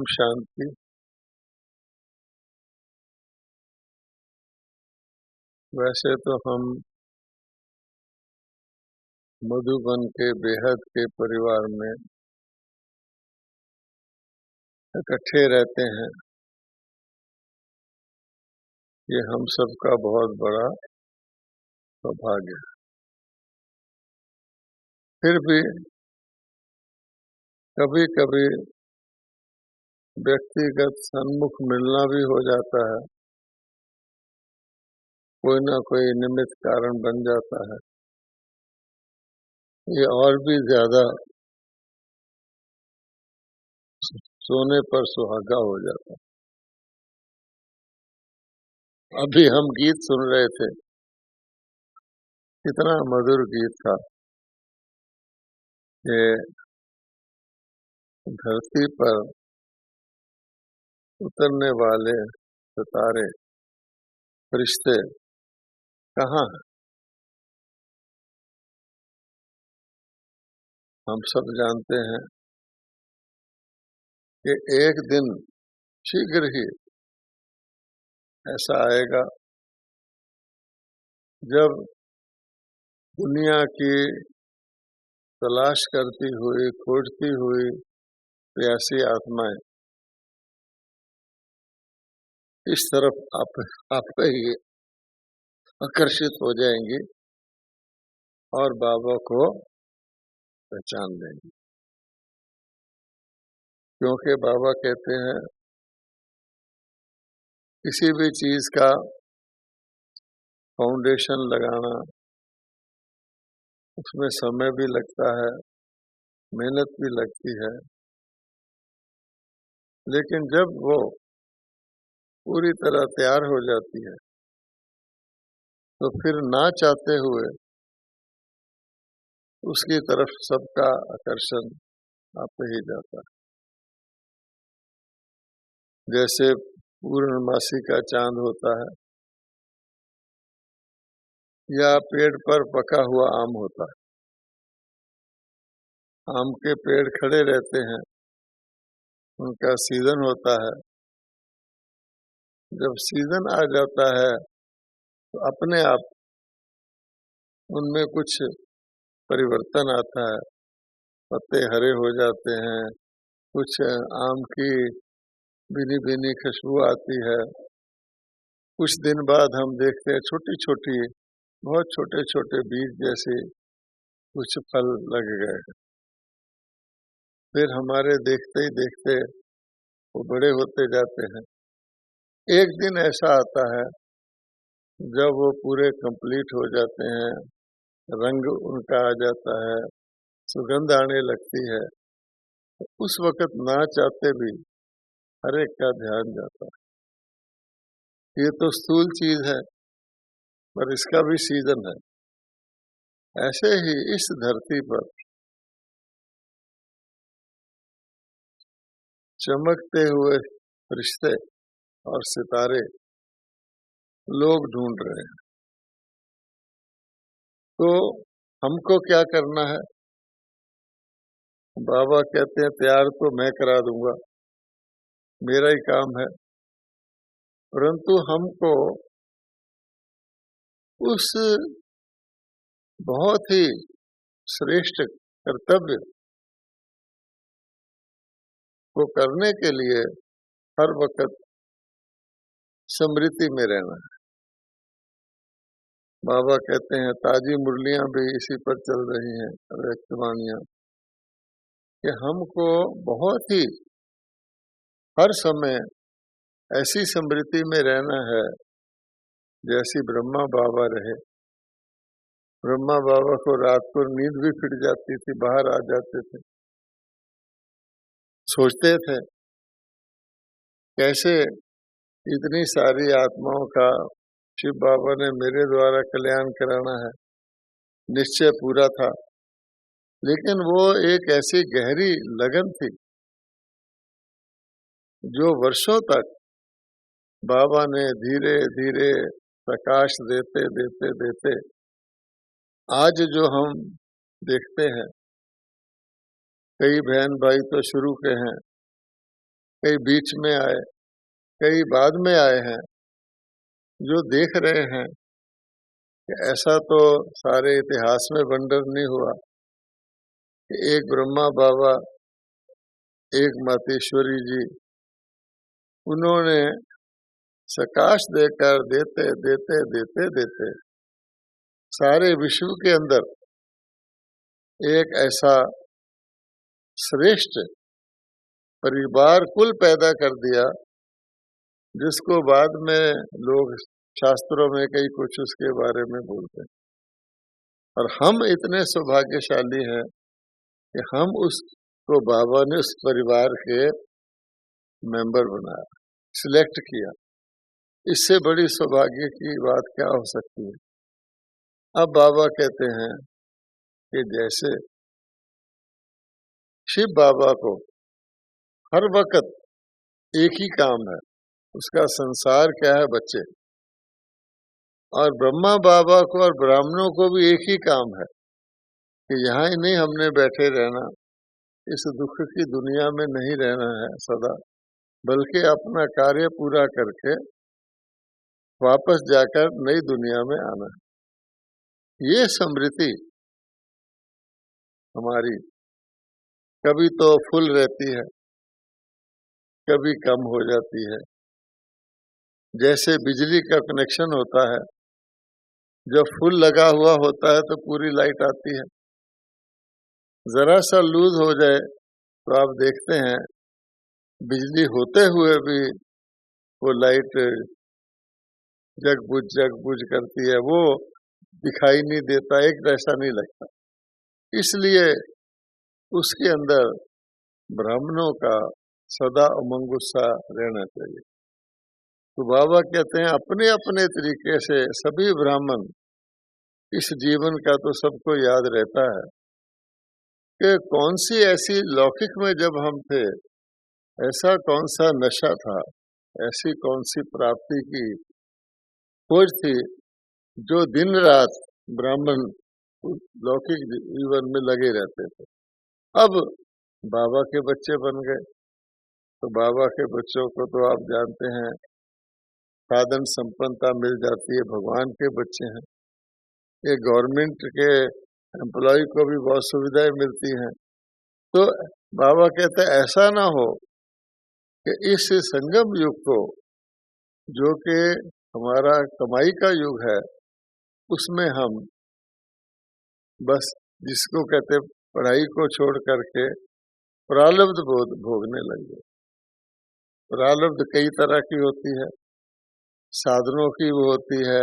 ओम शांति। वैसे तो हम मधुबन के बेहद के परिवार में इकट्ठे रहते हैं। ये हम सबका बहुत बड़ा सौभाग्य है। फिर भी कभी कभी व्यक्तिगत सन्मुख मिलना भी हो जाता है, कोई ना कोई निमित्त कारण बन जाता है। ये और भी ज्यादा सोने पर सुहागा हो जाता है। अभी हम गीत सुन रहे थे, कितना मधुर गीत था। ये धरती पर उतरने वाले सितारे फरिश्ते कहाँ हैं? हम सब जानते हैं कि एक दिन शीघ्र ही ऐसा आएगा जब दुनिया की तलाश करती हुई, खोजती हुई प्यासी आत्माएं इस तरफ आप ही आकर्षित हो जाएंगी और बाबा को पहचान लेंगी। क्योंकि बाबा कहते हैं किसी भी चीज का फाउंडेशन लगाना, उसमें समय भी लगता है, मेहनत भी लगती है, लेकिन जब वो पूरी तरह तैयार हो जाती है तो फिर ना चाहते हुए उसकी तरफ सबका आकर्षण आप ही जाता है। जैसे पूर्णमासी का चांद होता है या पेड़ पर पका हुआ आम होता है। आम के पेड़ खड़े रहते हैं, उनका सीजन होता है। जब सीजन आ जाता है तो अपने आप उनमें कुछ परिवर्तन आता है, पत्ते हरे हो जाते हैं, कुछ आम की भीनी भीनी खुशबू आती है। कुछ दिन बाद हम देखते हैं छोटी छोटी, बहुत छोटे छोटे बीज जैसे कुछ फल लग गए। फिर हमारे देखते ही देखते वो बड़े होते जाते हैं। एक दिन ऐसा आता है जब वो पूरे कंप्लीट हो जाते हैं, रंग उनका आ जाता है, सुगंध आने लगती है, तो उस वक्त ना चाहते भी हर एक का ध्यान जाता है। ये तो स्थूल चीज है, पर इसका भी सीजन है। ऐसे ही इस धरती पर चमकते हुए रिश्ते और सितारे लोग ढूंढ रहे हैं। तो हमको क्या करना है? बाबा कहते हैं तैयार तो मैं करा दूंगा, मेरा ही काम है, परंतु हमको उस बहुत ही श्रेष्ठ कर्तव्य को करने के लिए हर वक्त स्मृति में रहना है। बाबा कहते हैं ताजी मुरलियां भी इसी पर चल रही हैं, व्यक्तवाणियां, कि हमको बहुत ही हर समय ऐसी स्मृति में रहना है जैसी ब्रह्मा बाबा रहे। ब्रह्मा बाबा को रात को नींद भी फिट जाती थी, बाहर आ जाते थे, सोचते थे कैसे इतनी सारी आत्माओं का शिव बाबा ने मेरे द्वारा कल्याण कराना है। निश्चय पूरा था, लेकिन वो एक ऐसी गहरी लगन थी जो वर्षों तक बाबा ने धीरे धीरे प्रकाश देते देते देते आज जो हम देखते हैं, कई बहन भाई तो शुरू के हैं, कई बीच में आए, कई बाद में आए हैं, जो देख रहे हैं कि ऐसा तो सारे इतिहास में वंडर नहीं हुआ कि एक ब्रह्मा बाबा, एक मातेश्वरी जी, उन्होंने प्रकाश देकर देते देते देते देते सारे विश्व के अंदर एक ऐसा श्रेष्ठ परिवार कुल पैदा कर दिया, जिसको बाद में लोग शास्त्रों में कई कुछ उसके बारे में बोलते हैं। और हम इतने सौभाग्यशाली हैं कि हम उसको बाबा ने उस परिवार के मेंबर बनाया, सिलेक्ट किया। इससे बड़ी सौभाग्य की बात क्या हो सकती है। अब बाबा कहते हैं कि जैसे शिव बाबा को हर वक्त एक ही काम है, उसका संसार क्या है, बच्चे, और ब्रह्मा बाबा को और ब्राह्मणों को भी एक ही काम है कि यहाँ ही नहीं हमने बैठे रहना, इस दुख की दुनिया में नहीं रहना है सदा, बल्कि अपना कार्य पूरा करके वापस जाकर नई दुनिया में आना है। ये स्मृति हमारी कभी तो फुल रहती है, कभी कम हो जाती है। जैसे बिजली का कनेक्शन होता है, जब फुल लगा हुआ होता है तो पूरी लाइट आती है, जरा सा लूज हो जाए तो आप देखते हैं बिजली होते हुए भी वो लाइट जग बुझ करती है, वो दिखाई नहीं देता, एक जैसा नहीं लगता। इसलिए उसके अंदर ब्राह्मणों का सदा उमंग उत्साह रहना चाहिए। तो बाबा कहते हैं अपने अपने तरीके से सभी ब्राह्मण, इस जीवन का तो सबको याद रहता है कि कौन सी ऐसी लौकिक में जब हम थे, ऐसा कौन सा नशा था, ऐसी कौन सी प्राप्ति की खोज थी, जो दिन रात ब्राह्मण लौकिक जीवन में लगे रहते थे। अब बाबा के बच्चे बन गए, तो बाबा के बच्चों को तो आप जानते हैं साधन संपन्नता मिल जाती है, भगवान के बच्चे हैं। ये गवर्नमेंट के एम्प्लॉय को भी बहुत सुविधाएं मिलती हैं। तो बाबा कहते हैं ऐसा ना हो कि इस संगम युग को, जो कि हमारा कमाई का युग है, उसमें हम बस जिसको कहते पढ़ाई को छोड़ करके प्रारब्ध भोगने लगे। प्रारब्ध कई तरह की होती है, साधनों की भी होती है,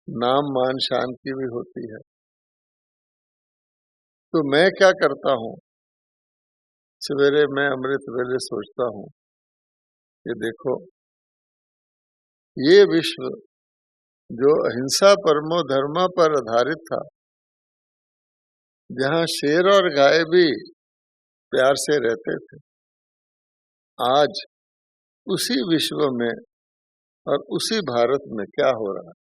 नाम मान शान की भी होती है। तो मैं क्या करता हूँ, सवेरे मैं अमृत वेले सोचता हूँ कि देखो ये विश्व जो अहिंसा परमो धर्म पर आधारित था, जहाँ शेर और गाय भी प्यार से रहते थे, आज उसी विश्व में और उसी भारत में क्या हो रहा है।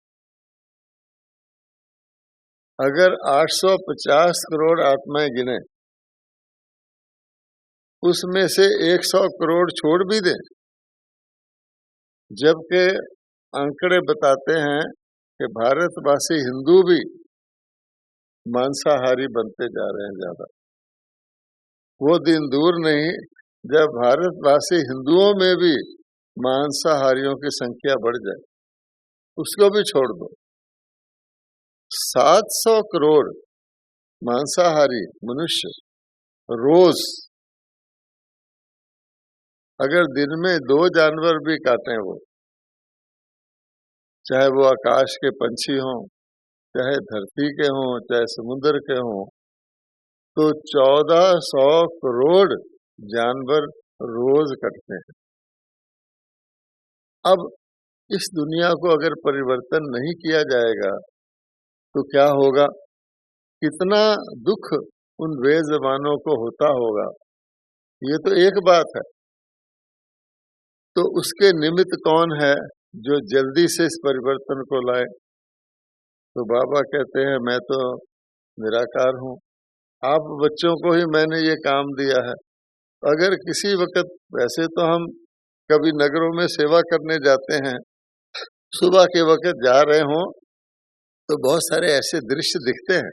अगर 850 करोड़ आत्माएं गिने, उसमें से 100 करोड़ छोड़ भी दें, जबकि आंकड़े बताते हैं कि भारतवासी हिंदू भी मांसाहारी बनते जा रहे हैं ज्यादा। वो दिन दूर नहीं जब भारतवासी हिंदुओं में भी मांसाहारियों की संख्या बढ़ जाए, उसको भी छोड़ दो। 700 करोड़ मांसाहारी मनुष्य रोज, अगर दिन में 2 जानवर भी काटें, वो चाहे वो आकाश के पंछी हों, चाहे धरती के हों, चाहे समुद्र के हों, तो 1400 करोड़ जानवर रोज कटते हैं। अब इस दुनिया को अगर परिवर्तन नहीं किया जाएगा तो क्या होगा, कितना दुख उन बेज़बानों को होता होगा, ये तो एक बात है। तो उसके निमित्त कौन है जो जल्दी से इस परिवर्तन को लाए। तो बाबा कहते हैं मैं तो निराकार हूँ, आप बच्चों को ही मैंने ये काम दिया है अगर किसी वक्त, वैसे तो हम कभी नगरों में सेवा करने जाते हैं, सुबह के वक्त जा रहे हों तो बहुत सारे ऐसे दृश्य दिखते हैं,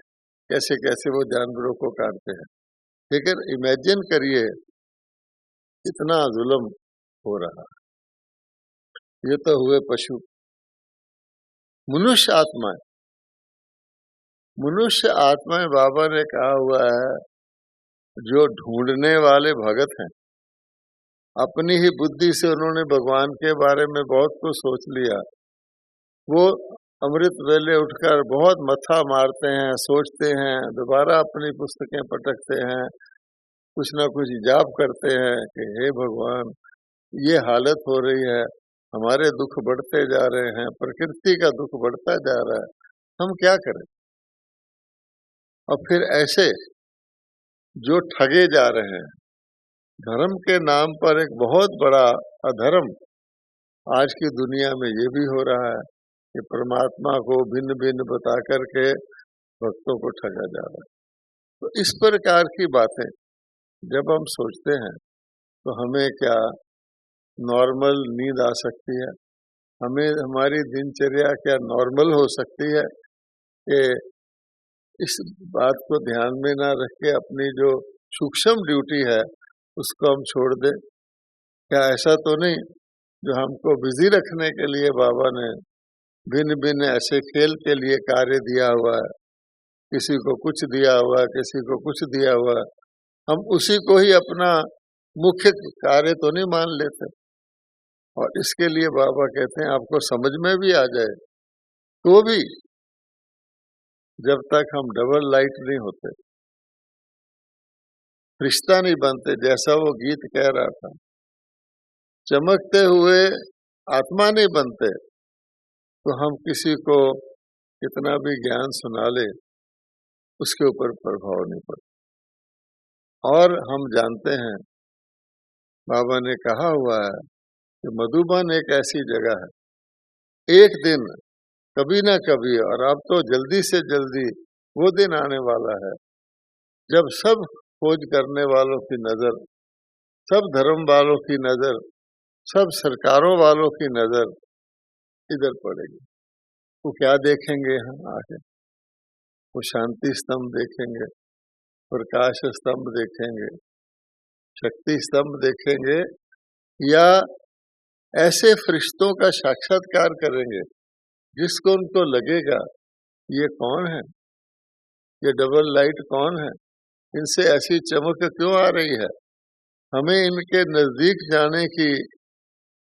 कैसे कैसे वो जानवरों को काटते हैं। लेकिन इमेजिन करिए इतना जुल्म हो रहा। ये तो हुए पशु। मनुष्य आत्माएं, मनुष्य आत्माएं बाबा ने कहा हुआ है, जो ढूंढने वाले भगत हैं, अपनी ही बुद्धि से उन्होंने भगवान के बारे में बहुत कुछ सोच लिया। वो अमृत वेले उठकर बहुत मत्था मारते हैं, सोचते हैं, दोबारा अपनी पुस्तकें पटकते हैं, कुछ ना कुछ जाप करते हैं कि हे भगवान, ये हालत हो रही है, हमारे दुख बढ़ते जा रहे हैं, प्रकृति का दुख बढ़ता जा रहा है, हम क्या करें। और फिर ऐसे जो ठगे जा रहे हैं, धर्म के नाम पर एक बहुत बड़ा अधर्म आज की दुनिया में ये भी हो रहा है कि परमात्मा को भिन्न भिन्न बता करके भक्तों को ठगा जा रहा है। तो इस प्रकार की बातें जब हम सोचते हैं तो हमें क्या नॉर्मल नींद आ सकती है, हमें हमारी दिनचर्या क्या नॉर्मल हो सकती है कि इस बात को ध्यान में ना रख के अपनी जो सूक्ष्म ड्यूटी है उसको हम छोड़ दें। क्या ऐसा तो नहीं जो हमको बिजी रखने के लिए बाबा ने भिन्न भिन्न ऐसे खेल के लिए कार्य दिया हुआ है, किसी को कुछ दिया हुआ है, किसी को कुछ दिया हुआ है, हम उसी को ही अपना मुख्य कार्य तो नहीं मान लेते। और इसके लिए बाबा कहते हैं आपको समझ में भी आ जाए तो भी जब तक हम डबल लाइट नहीं होते, रिश्ता नहीं बनते, जैसा वो गीत कह रहा था, चमकते हुए आत्मा नहीं बनते, तो हम किसी को कितना भी ज्ञान सुना ले उसके ऊपर प्रभाव नहीं पड़ता। और हम जानते हैं बाबा ने कहा हुआ है कि मधुबन एक ऐसी जगह है, एक दिन कभी ना कभी, और अब तो जल्दी से जल्दी वो दिन आने वाला है जब सब खोज करने वालों की नजर, सब धर्म वालों की नजर, सब सरकारों वालों की नजर इधर पड़ेगी। वो क्या देखेंगे हम आगे? वो शांति स्तंभ देखेंगे, प्रकाश स्तंभ देखेंगे, शक्ति स्तंभ देखेंगे, या ऐसे फरिश्तों का साक्षात्कार करेंगे जिसको उनको लगेगा ये कौन है, ये डबल लाइट कौन है, इनसे ऐसी चमक क्यों आ रही है, हमें इनके नजदीक जाने की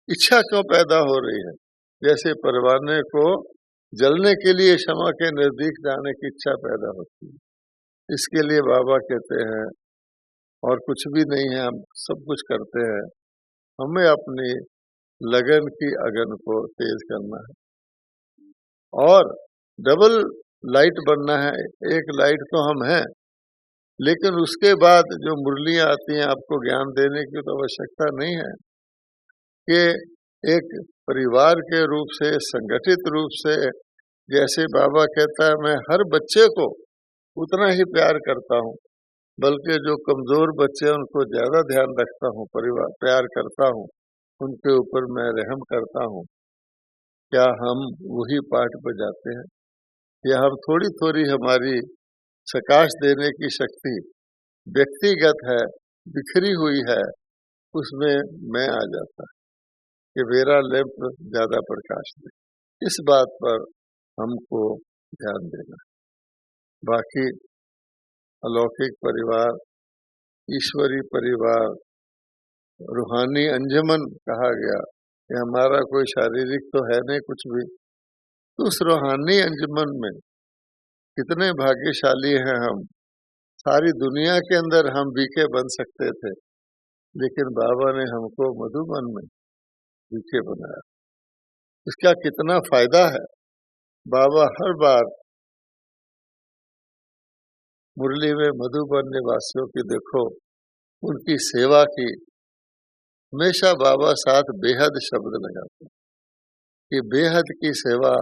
इच्छा क्यों पैदा हो रही है। जैसे परवाने को जलने के लिए शमा के नजदीक जाने की इच्छा पैदा होती है, इसके लिए बाबा कहते हैं और कुछ भी नहीं है, हम सब कुछ करते हैं, हमें अपनी लगन की अगन को तेज करना है और डबल लाइट बनना है। एक लाइट तो हम हैं, लेकिन उसके बाद जो मुरलियां आती हैं आपको ज्ञान देने की तो आवश्यकता नहीं है कि एक परिवार के रूप से, संगठित रूप से, जैसे बाबा कहता है मैं हर बच्चे को उतना ही प्यार करता हूँ, बल्कि जो कमजोर बच्चे हैं उनको ज्यादा ध्यान रखता हूँ, परिवार प्यार करता हूँ, उनके ऊपर मैं रहम करता हूँ। क्या हम वही पाठ बजाते हैं या हम थोड़ी थोड़ी हमारी प्रकाश देने की शक्ति व्यक्तिगत है, बिखरी हुई है, उसमें मैं आ जाता है कि मेरा लैंप ज्यादा प्रकाश दे। इस बात पर हमको ध्यान देना है। बाकी अलौकिक परिवार, ईश्वरी परिवार, रूहानी अंजमन कहा गया कि हमारा कोई शारीरिक तो है नहीं कुछ भी, तो उस रूहानी अंजमन में कितने भाग्यशाली हैं हम। सारी दुनिया के अंदर हम बीके बन सकते थे, लेकिन बाबा ने हमको मधुबन में बीके बनाया। इसका कितना फायदा है। बाबा हर बार मुरली में मधुबन निवासियों की देखो, उनकी सेवा की, हमेशा बाबा साथ बेहद शब्द लगाते हैं कि बेहद की सेवा,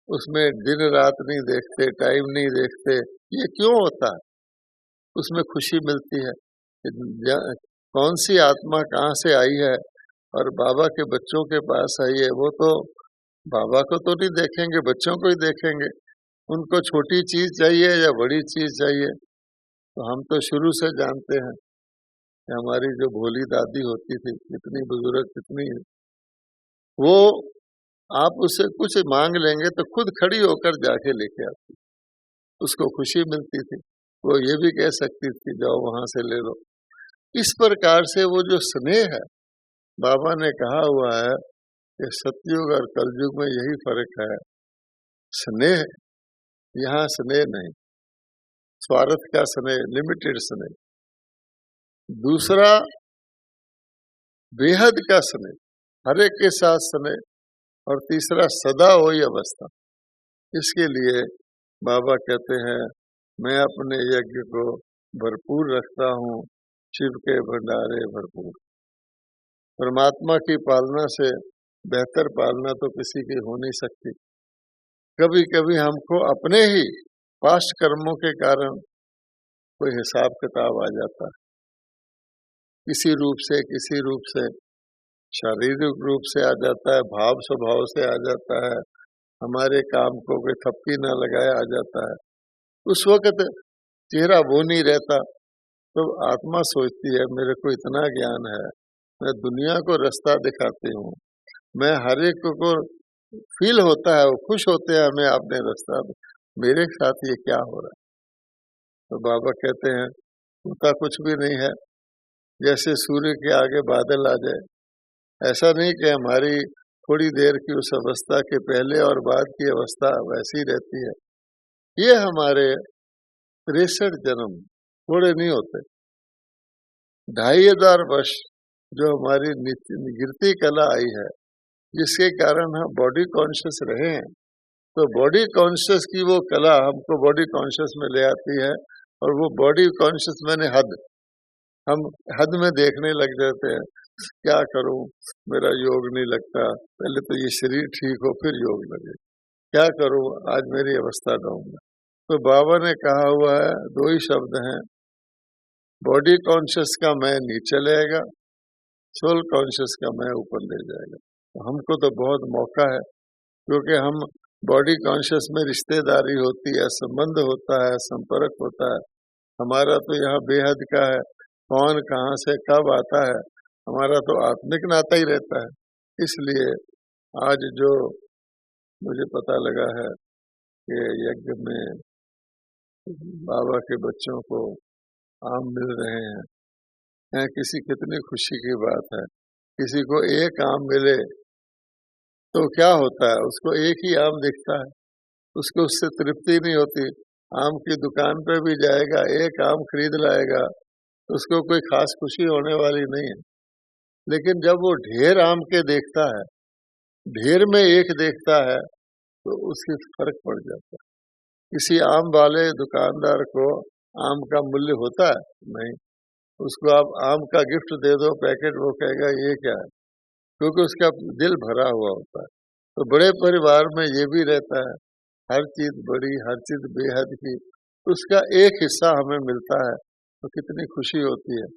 उसमें दिन रात नहीं देखते, टाइम नहीं देखते। ये क्यों होता है? उसमें खुशी मिलती है कौन सी आत्मा कहाँ से आई है और बाबा के बच्चों के पास आई है, वो तो बाबा को तो नहीं देखेंगे, बच्चों को ही देखेंगे। उनको छोटी चीज चाहिए या बड़ी चीज चाहिए, तो हम तो शुरू से जानते हैं कि हमारी जो भोली दादी होती थी, कितनी बुजुर्ग, कितनी, वो आप उससे कुछ मांग लेंगे तो खुद खड़ी होकर जाके लेके आती, उसको खुशी मिलती थी। वो ये भी कह सकती थी जाओ वहां से ले लो। इस प्रकार से वो जो स्नेह है, बाबा ने कहा हुआ है कि सतयुग और कलयुग में यही फर्क है, स्नेह, यहाँ स्नेह नहीं, स्वार्थ का स्नेह, लिमिटेड स्नेह। दूसरा बेहद का स्नेह, हर एक के साथ स्नेह। और तीसरा सदा वही अवस्था। इसके लिए बाबा कहते हैं मैं अपने यज्ञ को भरपूर रखता हूँ, शिव के भंडारे भरपूर। परमात्मा की पालना से बेहतर पालना तो किसी की हो नहीं सकती। कभी कभी हमको अपने ही पास्ट कर्मों के कारण कोई हिसाब किताब आ जाता है, किसी रूप से शारीरिक रूप से आ जाता है, भाव स्वभाव से आ जाता है, हमारे काम को कोई थपकी ना लगाया आ जाता है। उस वक्त चेहरा वो नहीं रहता, तो आत्मा सोचती है मेरे को इतना ज्ञान है, मैं दुनिया को रास्ता दिखाती हूँ, मैं हर एक को फील होता है, वो खुश होते हैं हमें आपने रास्ता, मेरे साथ ये क्या हो रहा है। तो बाबा कहते हैं होता कुछ भी नहीं है, जैसे सूर्य के आगे बादल आ जाए, ऐसा नहीं कि हमारी थोड़ी देर की उस अवस्था के पहले और बाद की अवस्था वैसी रहती है। ये हमारे 63 जन्म थोड़े नहीं होते, 2500 वर्ष जो हमारी गिरती कला आई है, जिसके कारण हम बॉडी कॉन्शियस रहे हैं। तो बॉडी कॉन्शियस की वो कला हमको बॉडी कॉन्शियस में ले आती है, और वो बॉडी कॉन्शियस मैंने हम हद में देखने लग जाते हैं, क्या करूं, मेरा योग नहीं लगता, पहले तो ये शरीर ठीक हो फिर योग लगे, क्या करूं, आज मेरी अवस्था डाउन है। तो बाबा ने कहा हुआ है, दो ही शब्द हैं, बॉडी कॉन्शियस का मैं नीचे लेगा, सोल कॉन्शियस का मैं ऊपर ले जाएगा। तो हमको तो बहुत मौका है, क्योंकि हम बॉडी कॉन्शियस में रिश्तेदारी होती है, संबंध होता है, संपर्क होता है, हमारा तो यहाँ बेहद का है, कौन कहाँ से कब आता है, हमारा तो आत्मिक नाता ही रहता है। इसलिए आज जो मुझे पता लगा है कि यज्ञ में बाबा के बच्चों को आम मिल रहे हैं, किसी कितनी खुशी की बात है। किसी को एक आम मिले तो क्या होता है, उसको एक ही आम दिखता है, उसको उससे तृप्ति नहीं होती। आम की दुकान पे भी जाएगा, एक आम खरीद लाएगा, उसको कोई खास खुशी होने वाली नहीं है। लेकिन जब वो ढेर आम के देखता है, ढेर में एक देखता है, तो उसकी फर्क पड़ जाता है। किसी आम वाले दुकानदार को आम का मूल्य होता है नहीं, उसको आप आम का गिफ्ट दे दो पैकेट, वो कहेगा ये क्या है, क्योंकि उसका दिल भरा हुआ होता है। तो बड़े परिवार में ये भी रहता है, हर चीज बड़ी, हर चीज बेहद की, उसका एक हिस्सा हमें मिलता है तो कितनी खुशी होती है।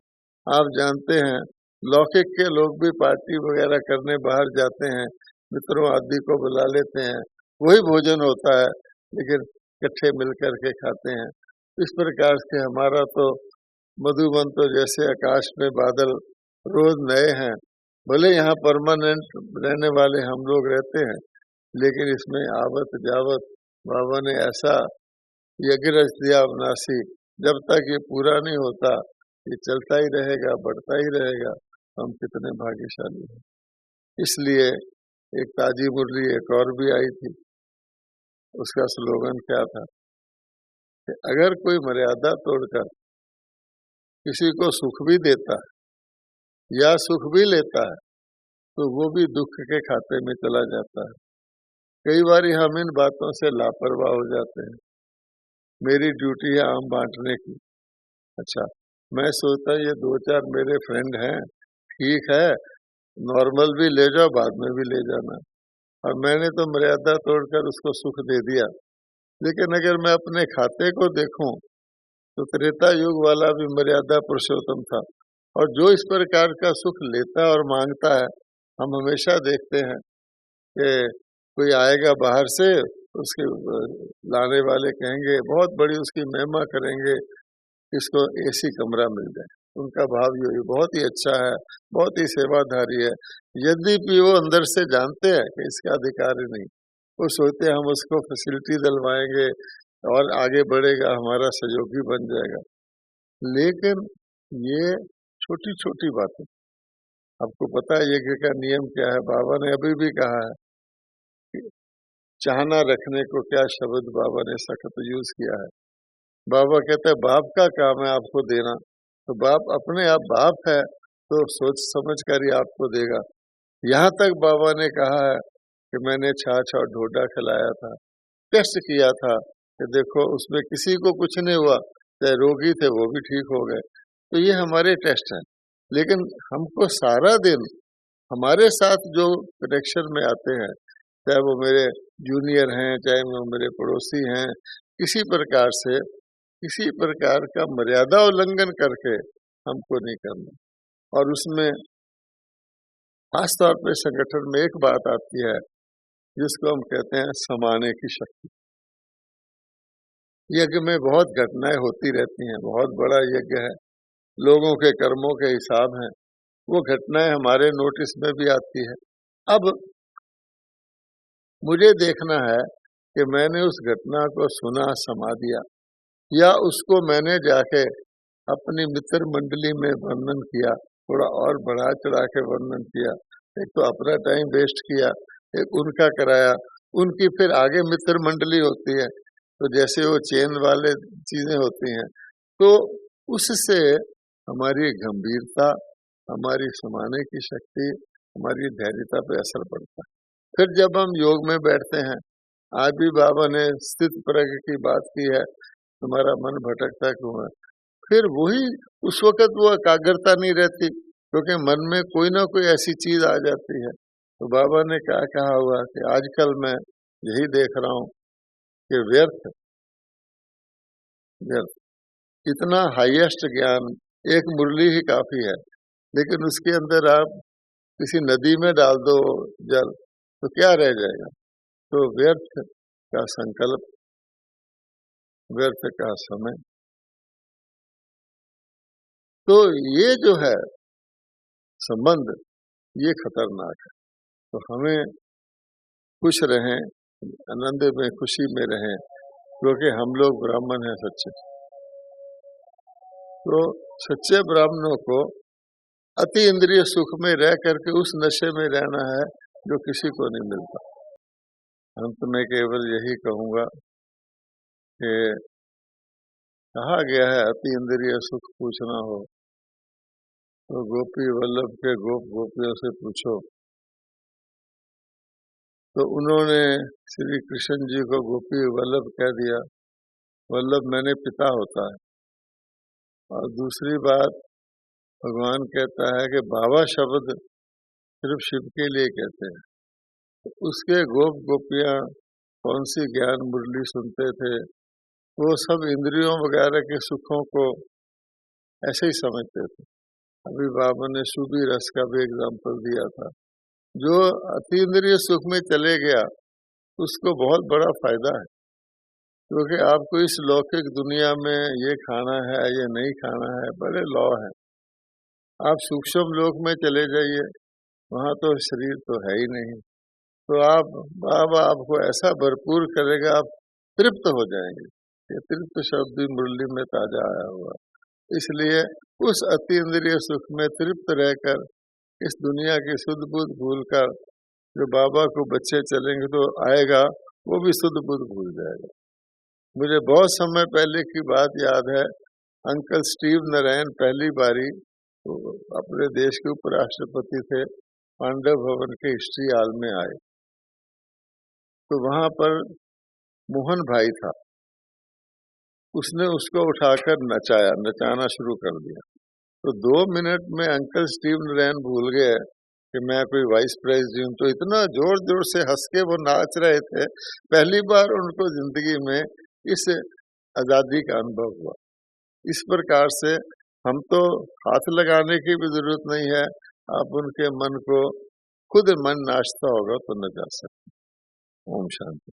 आप जानते हैं लौकिक के लोग भी पार्टी वगैरह करने बाहर जाते हैं, मित्रों आदि को बुला लेते हैं, वही भोजन होता है लेकिन इकट्ठे मिलकर के खाते हैं। इस प्रकार से हमारा तो मधुबन तो जैसे आकाश में बादल रोज नए हैं, भले यहाँ परमानेंट रहने वाले हम लोग रहते हैं, लेकिन इसमें आवत जावत बाबा ने ऐसा यज्ञ रच दिया अविनाशी, जब तक ये पूरा नहीं होता ये चलता ही रहेगा, बढ़ता ही रहेगा। हम कितने भाग्यशाली हैं। इसलिए एक ताजी मुरली एक और भी आई थी, उसका स्लोगन क्या था कि अगर कोई मर्यादा तोड़कर किसी को सुख भी देता है या सुख भी लेता है, तो वो भी दुख के खाते में चला जाता है। कई बार हम इन बातों से लापरवाह हो जाते हैं। मेरी ड्यूटी है आम बांटने की, अच्छा मैं सोचता ये 2-4 मेरे फ्रेंड हैं, ठीक है, नॉर्मल भी ले जाओ, बाद में भी ले जाना, और मैंने तो मर्यादा तोड़कर उसको सुख दे दिया। लेकिन अगर मैं अपने खाते को देखूं तो त्रेता युग वाला भी मर्यादा पुरुषोत्तम था, और जो इस प्रकार का सुख लेता और मांगता है, हम हमेशा देखते हैं कि कोई आएगा बाहर से, उसके लाने वाले कहेंगे, बहुत बड़ी उसकी महिमा करेंगे, इसको एसी कमरा मिल जाए। उनका भाव ये बहुत ही अच्छा है, बहुत ही सेवाधारी है। यद्यपि वो अंदर से जानते हैं कि इसका अधिकारी नहीं, वो सोचते हैं हम उसको फैसिलिटी दिलवाएंगे और आगे बढ़ेगा, हमारा सहयोगी बन जाएगा। लेकिन ये छोटी छोटी बातें, आपको पता है यज्ञ का नियम क्या है? बाबा ने अभी भी कहा है कि चाहना रखने को क्या शब्द बाबा ने सख्त यूज किया है। बाबा कहते हैं बाप का काम है आपको देना, तो बाप अपने आप बाप है, तो सोच समझ कर ही आपको देगा। यहाँ तक बाबा ने कहा है कि मैंने छाछ और ढोडा खिलाया था, टेस्ट किया था कि देखो उसमें किसी को कुछ नहीं हुआ, चाहे रोगी थे वो भी ठीक हो गए। तो ये हमारे टेस्ट हैं। लेकिन हमको सारा दिन हमारे साथ जो कनेक्शन में आते हैं, चाहे वो मेरे जूनियर हैं, चाहे वो मेरे पड़ोसी हैं, किसी प्रकार से किसी प्रकार का मर्यादा उल्लंघन करके हमको नहीं करना। और उसमें खास तौर पे संगठन में एक बात आती है जिसको हम कहते हैं समाने की शक्ति। यज्ञ में बहुत घटनाएं होती रहती हैं, बहुत बड़ा यज्ञ है, लोगों के कर्मों के हिसाब हैं, वो घटनाएं हमारे नोटिस में भी आती है। अब मुझे देखना है कि मैंने उस घटना को सुना, समा दिया, या उसको मैंने जाके अपनी मित्र मंडली में वर्णन किया, थोड़ा और बढ़ा चढ़ा के वर्णन किया। एक तो अपना टाइम वेस्ट किया, एक उनका कराया, उनकी फिर आगे मित्र मंडली होती है, तो जैसे वो चेन वाले चीजें होती हैं, तो उससे हमारी गंभीरता, हमारी समाने की शक्ति, हमारी धैर्यता पे असर पड़ता है। फिर जब हम योग में बैठते हैं, आज भी बाबा ने स्थित प्रज्ञ की बात की है, तुम्हारा मन भटकता क्यों है? फिर वही उस वक्त वो एकाग्रता नहीं रहती, क्योंकि मन में कोई ना कोई ऐसी चीज आ जाती है। तो बाबा ने क्या कहा हुआ कि आजकल मैं यही देख रहा हूँ कि व्यर्थ व्यर्थ इतना हाईएस्ट ज्ञान, एक मुरली ही काफी है, लेकिन उसके अंदर आप किसी नदी में डाल दो जल, तो क्या रह जाएगा? तो व्यर्थ का संकल्प, व्यर्थ का समय, तो ये जो है संबंध, ये खतरनाक है। तो हमें खुश रहें, आनंद में, खुशी में रहें, क्योंकि हम लोग ब्राह्मण हैं सच्चे। तो सच्चे ब्राह्मणों को अति इंद्रिय सुख में रह करके उस नशे में रहना है जो किसी को नहीं मिलता। अंत में केवल यही कहूंगा कि कहा गया है अति इंद्रिय सुख पूछना हो तो गोपी वल्लभ के गोप गोपियों से पूछो। तो उन्होंने श्री कृष्ण जी को गोपी वल्लभ कह दिया, वल्लभ मैंने पिता होता है। और दूसरी बात, भगवान कहता है कि बाबा शब्द सिर्फ शिव के लिए कहते हैं। तो उसके गोप गोपियां कौन सी ज्ञान मुरली सुनते थे, वो सब इंद्रियों वगैरह के सुखों को ऐसे ही समझते थे। अभी बाबा ने सूबी रस का भी एग्जाम्पल दिया था। जो अतीन्द्रिय सुख में चले गया उसको बहुत बड़ा फायदा है, क्योंकि आपको इस लौकिक दुनिया में ये खाना है, ये नहीं खाना है, बड़े लॉ है। आप सूक्ष्म लोक में चले जाइए, वहाँ तो शरीर तो है ही नहीं, तो आप बाबा आपको ऐसा भरपूर करेगा, आप तृप्त हो जाएंगे। ये तृप्त शब्द भी मुरली में ताजा आया हुआ। इसलिए उस अतीन्द्रिय सुख में तृप्त रहकर इस दुनिया की शुद्ध बुद्ध भूलकर जो बाबा को बच्चे चलेंगे तो आएगा, वो भी शुद्ध बुद्ध भूल जाएगा। मुझे बहुत समय पहले की बात याद है, अंकल स्टीव नारायण पहली बारी तो अपने देश के उपराष्ट्रपति थे, पांडव भवन के हिस्ट्री हॉल में आए। तो वहां पर मोहन भाई था, उसने उसको उठाकर नचाना शुरू कर दिया। तो 2 मिनट में अंकल स्टीव नारायण भूल गए कि मैं कोई वाइस प्रेसिडेंट हूं। तो इतना जोर जोर से हंस के वो नाच रहे थे, पहली बार उनको जिंदगी में इस आजादी का अनुभव हुआ। इस प्रकार से हम तो हाथ लगाने की भी जरूरत नहीं है, आप उनके मन को खुद मन नाचता होगा तो नचा सकते। ओम शांति।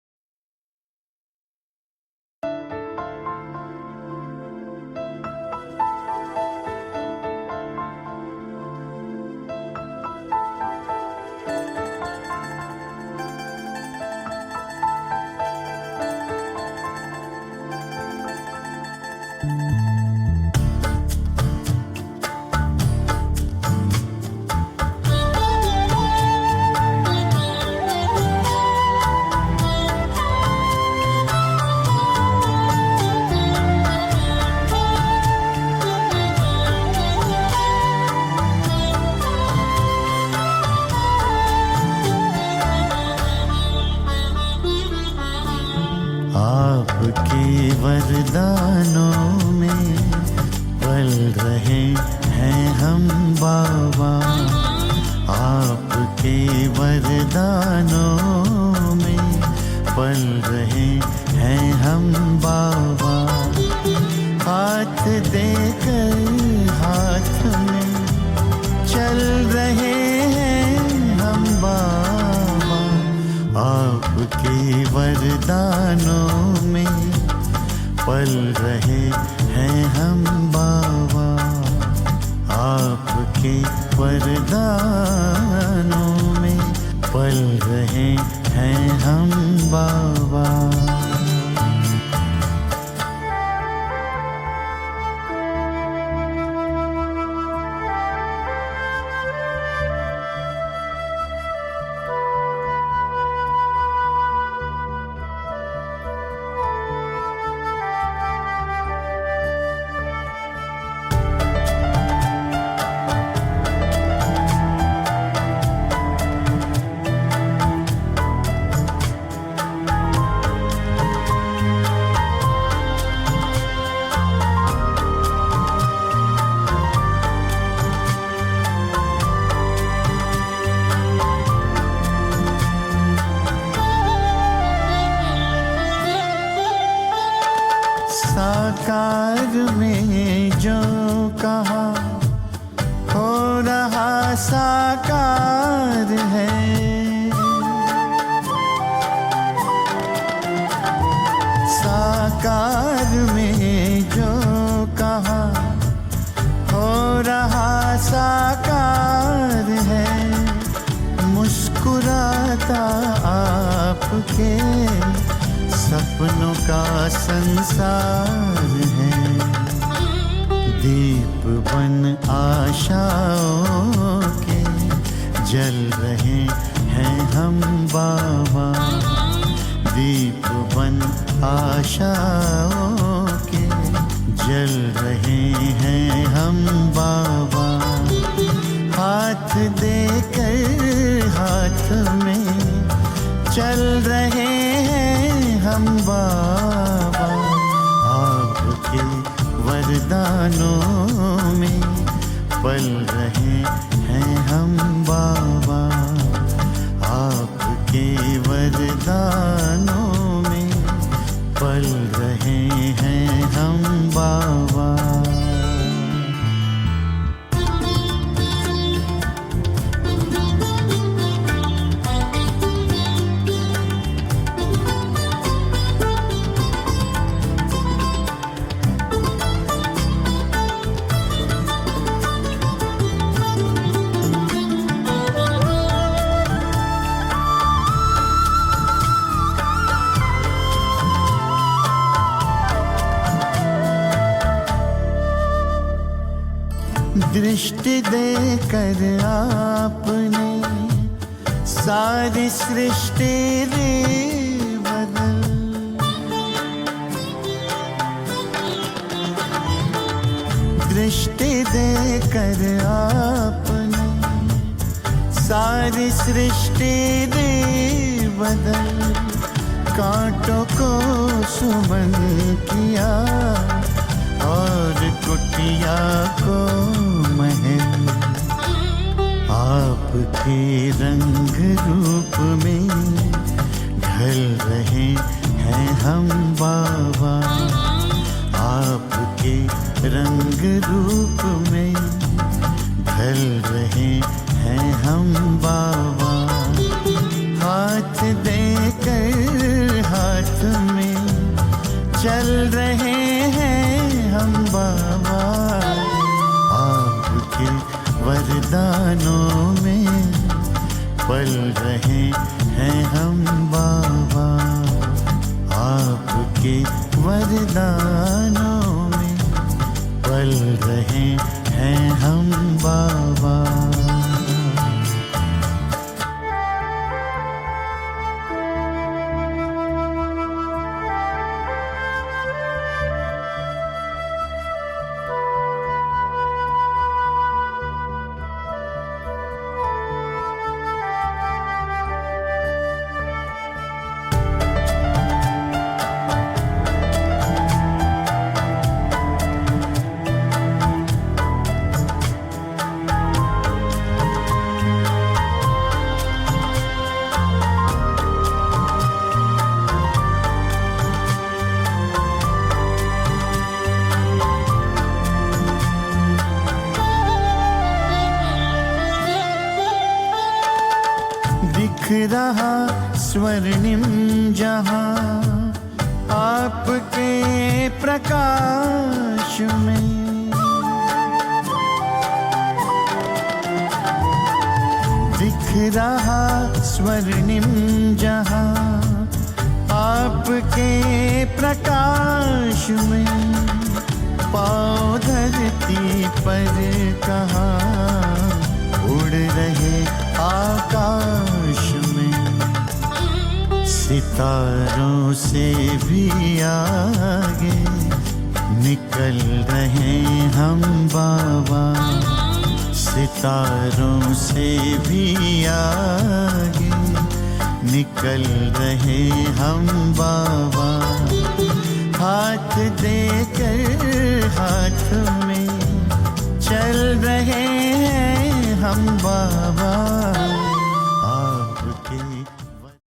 आपके वरदानों में पल रहे हैं हम बाबा, आपके वरदानों में पल रहे हैं हम बाबा। हाथ देकर हाथ में चल रहे हैं हम बाबा, आपके वरदानों में पल रहे हैं हम बाबा, आपके वरदानों में पल रहे हैं हम बाबा। साकार में जो कहा हो रहा साकार है, साकार में जो कहा हो रहा साकार है। मुस्कुराता आपके सपनों का संसार है, दीप बन आशाओं के जल रहे हैं हम बाबा, दीप बन आशाओं के जल रहे हैं हम बाबा। हाथ देकर हाथ में चल रहे हैं हम बाबा, आपके वरदानों में पल रहे हैं हम बाबा, आपके वरदानों में पल रहे हैं हम बाबा। दृष्टि देकर आपने सारी सृष्टि रे बदल, दृष्टि देकर आपने सारी सृष्टि रे बदल, कांटों को सुमन किया और कुटिया को महल, आपके रंग रूप में ढल रहे हैं हम बाबा, आपके आपके रंग रूप में ढल रहे हैं हम बाबा। हाथ देकर हाथ में चल रहे हैं हम बाबा। आपके वरदानों में पल रहे हैं हम बाबा। आपके वरदानों में पल रहे हैं हम बाबा। दिख रहा स्वर्णिम जहां आपके प्रकाश में। दिख रहा स्वर्णिम जहां आपके प्रकाश में। पाँव धरती पर कहाँ उड़ रहे आकाश में। सितारों से भी आगे निकल रहे हम बाबा। सितारों से भी आगे निकल रहे हम बाबा। हाथ देकर हाथ में चल रहे हैं हम बाबा।